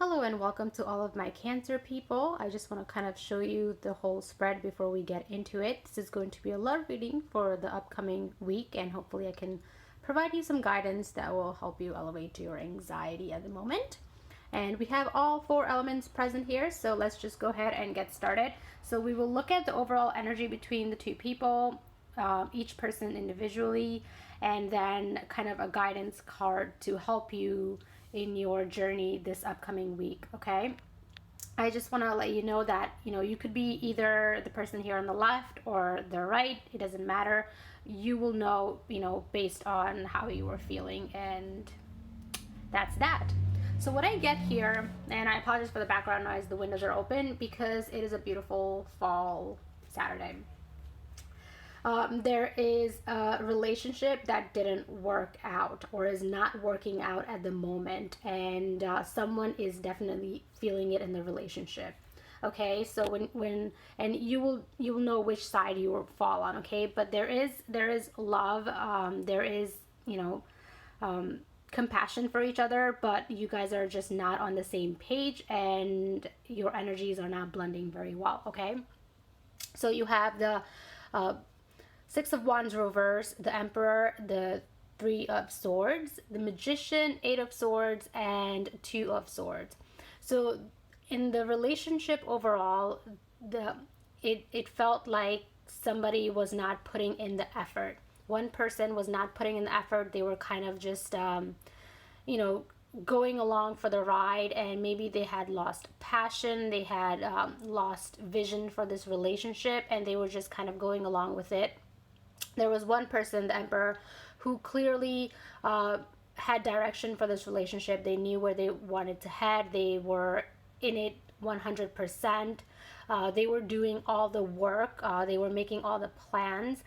Hello and welcome to all of my Cancer people. I just want to kind of show you the whole spread before we get into it. This is going to be a love reading for the upcoming week, and hopefully I can provide you some guidance that will help you elevate your anxiety at the moment. And we have all four elements present here, so let's just go ahead and get started. So we will look at the overall energy between the two people, each person individually, and then kind of a guidance card to help you in your journey this upcoming week, okay? I just want to let you know that, you could be either the person here on the left or the right. It doesn't matter. You will know, based on how you are feeling, and that's that. So what I get here, and I apologize for the background noise, the windows are open because it is a beautiful fall Saturday. There is a relationship that didn't work out or is not working out at the moment, and someone is definitely feeling it in the relationship. Okay, so when and you will know which side you will fall on. Okay, but there is love, there is compassion for each other, but you guys are just not on the same page, and your energies are not blending very well. Okay, so you have the Six of Wands reverse, the Emperor, the Three of Swords, the Magician, Eight of Swords, and Two of Swords. So in the relationship overall, it felt like somebody was not putting in the effort. One person was not putting in the effort. They were kind of just going along for the ride, and maybe they had lost passion, they had lost vision for this relationship, and they were just kind of going along with it. There was one person, the Emperor, who clearly had direction for this relationship. They knew where they wanted to head. They were in it 100%. They were doing all the work. They were making all the plans.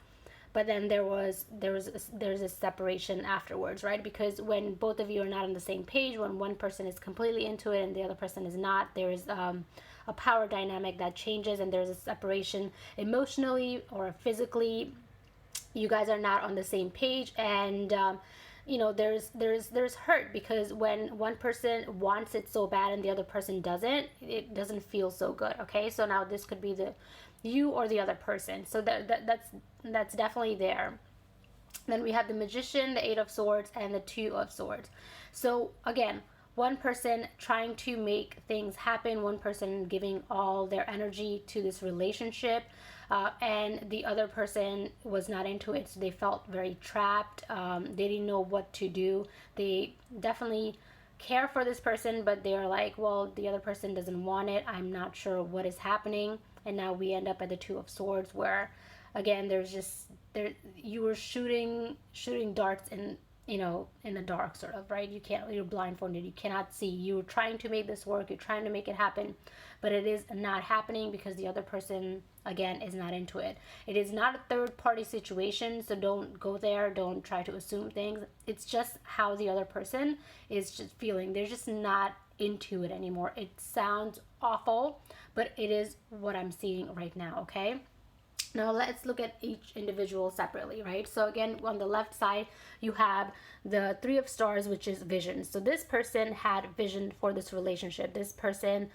But then there's a separation afterwards, right? Because when both of you are not on the same page, when one person is completely into it and the other person is not, there is a power dynamic that changes, and there's a separation emotionally or physically. You guys are not on the same page, and there's hurt, because when one person wants it so bad and the other person doesn't, it doesn't feel so good. Okay, so now this could be the you or the other person, so that's definitely there. Then we have the Magician, the Eight of Swords, and the Two of Swords. So again, one person trying to make things happen, one person giving all their energy to this relationship, and the other person was not into it, so they felt very trapped. They didn't know what to do. They definitely care for this person, but they're like, well, the other person doesn't want it. I'm not sure what is happening. And now we end up at the Two of Swords, where again you were shooting darts in the dark, sort of, right? You're blindfolded, you cannot see. You're trying to make this work, you're trying to make it happen, but it is not happening because the other person, again, is not into it. It is not a third party situation, so don't go there, don't try to assume things. It's just how the other person is just feeling. They're just not into it anymore. It sounds awful, but it is what I'm seeing right now. Okay, now let's look at each individual separately, right? So again, on the left side, you have the Three of Stars, which is vision. So this person had vision for this relationship. This person,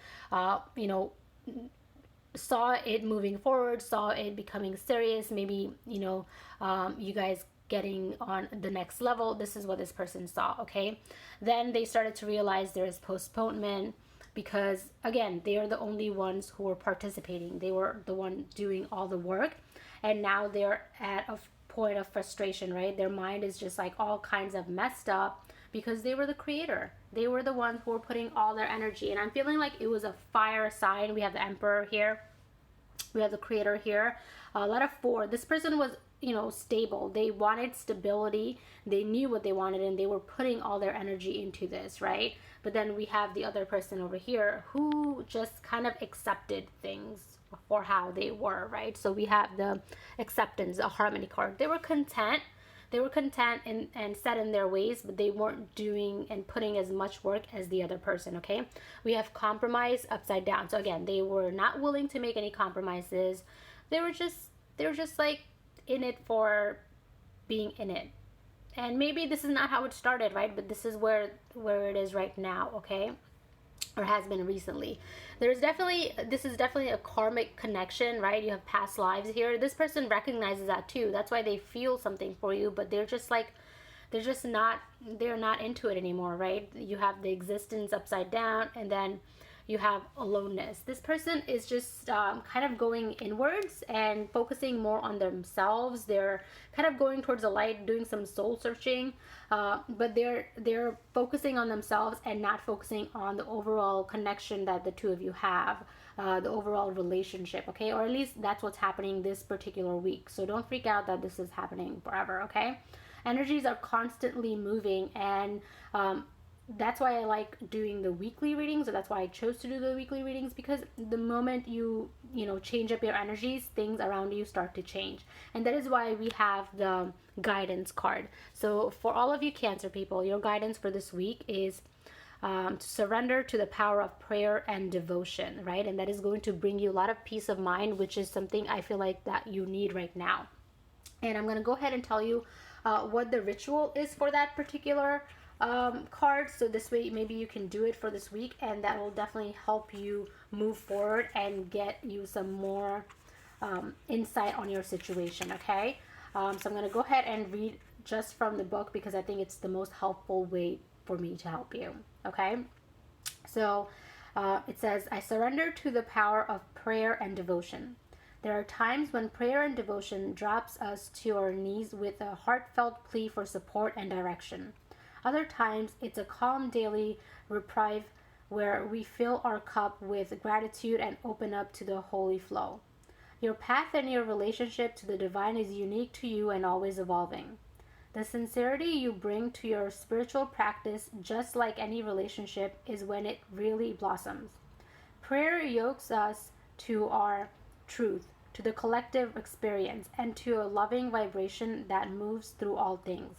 saw it moving forward, saw it becoming serious. Maybe, you guys getting on the next level. This is what this person saw, okay? Then they started to realize there is postponement, because again, they are the only ones who were participating. They were the one doing all the work, and now they're at a point of frustration, right? Their mind is just like all kinds of messed up, because they were the creator. They were the ones who were putting all their energy. And I'm feeling like it was a fire sign. We have the Emperor here, we have the Creator here, a lot of four. This person was stable. They wanted stability, they knew what they wanted, and they were putting all their energy into this, right? But then we have the other person over here who just kind of accepted things for how they were, right? So we have the acceptance, the harmony card. They were content, and set in their ways, but they weren't doing and putting as much work as the other person. Okay, we have compromise upside down. So again, they were not willing to make any compromises. They were just like in it for being in it. And maybe this is not how it started, right? But this is where it is right now. Okay, or has been recently. This is definitely a karmic connection, right? You have past lives here. This person recognizes that too. That's why they feel something for you, but they're just like, they're not into it anymore, right? You have the existence upside down, and then you have aloneness. This person is just kind of going inwards and focusing more on themselves. They're kind of going towards the light, doing some soul searching, but they're focusing on themselves and not focusing on the overall connection that the two of you have, the overall relationship, okay? Or at least that's what's happening this particular week. So don't freak out that this is happening forever, okay? Energies are constantly moving, and that's why I like doing the weekly readings, or that's why I chose to do the weekly readings, because the moment you change up your energies, things around you start to change. And that is why we have the guidance card. So for all of you Cancer people, your guidance for this week is to surrender to the power of prayer and devotion, right? And that is going to bring you a lot of peace of mind, which is something I feel like that you need right now. And I'm going to go ahead and tell you what the ritual is for that particular card, so this way maybe you can do it for this week, and that will definitely help you move forward and get you some more insight on your situation, okay? So I'm going to go ahead and read just from the book, because I think it's the most helpful way for me to help you, okay? So it says, I surrender to the power of prayer and devotion. There are times when prayer and devotion drops us to our knees with a heartfelt plea for support and direction. Other times, it's a calm daily reprieve where we fill our cup with gratitude and open up to the holy flow. Your path and your relationship to the divine is unique to you and always evolving. The sincerity you bring to your spiritual practice, just like any relationship, is when it really blossoms. Prayer yokes us to our truth, to the collective experience, and to a loving vibration that moves through all things.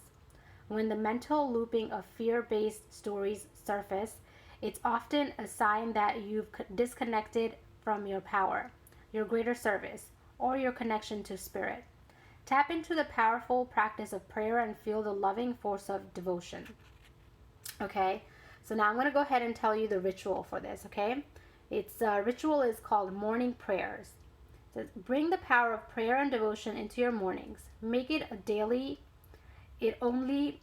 When the mental looping of fear-based stories surface, it's often a sign that you've disconnected from your power, your greater service, or your connection to spirit. Tap into the powerful practice of prayer and feel the loving force of devotion. Okay, so now I'm going to go ahead and tell you the ritual for this, okay? Its ritual is called morning prayers. It says, bring the power of prayer and devotion into your mornings. Make it a daily. It only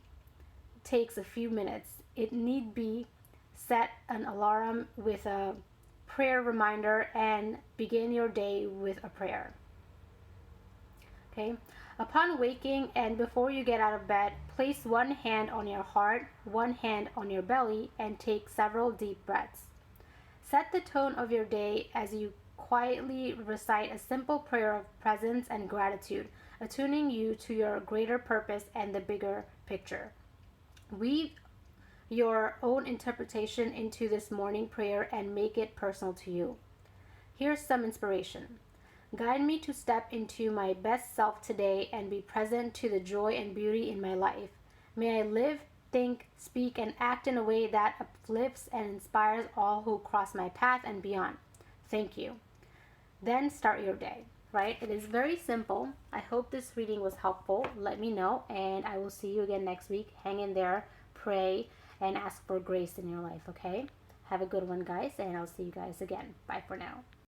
takes a few minutes. It need be set an alarm with a prayer reminder and begin your day with a prayer. Okay? Upon waking and before you get out of bed, place one hand on your heart, one hand on your belly, and take several deep breaths. Set the tone of your day as you quietly recite a simple prayer of presence and gratitude, attuning you to your greater purpose and the bigger picture. Weave your own interpretation into this morning prayer and make it personal to you. Here's some inspiration. Guide me to step into my best self today and be present to the joy and beauty in my life. May I live, think, speak, and act in a way that uplifts and inspires all who cross my path and beyond. Thank you. Then start your day, right? It is very simple. I hope this reading was helpful. Let me know, and I will see you again next week. Hang in there, pray, and ask for grace in your life, okay? Have a good one, guys, and I'll see you guys again. Bye for now.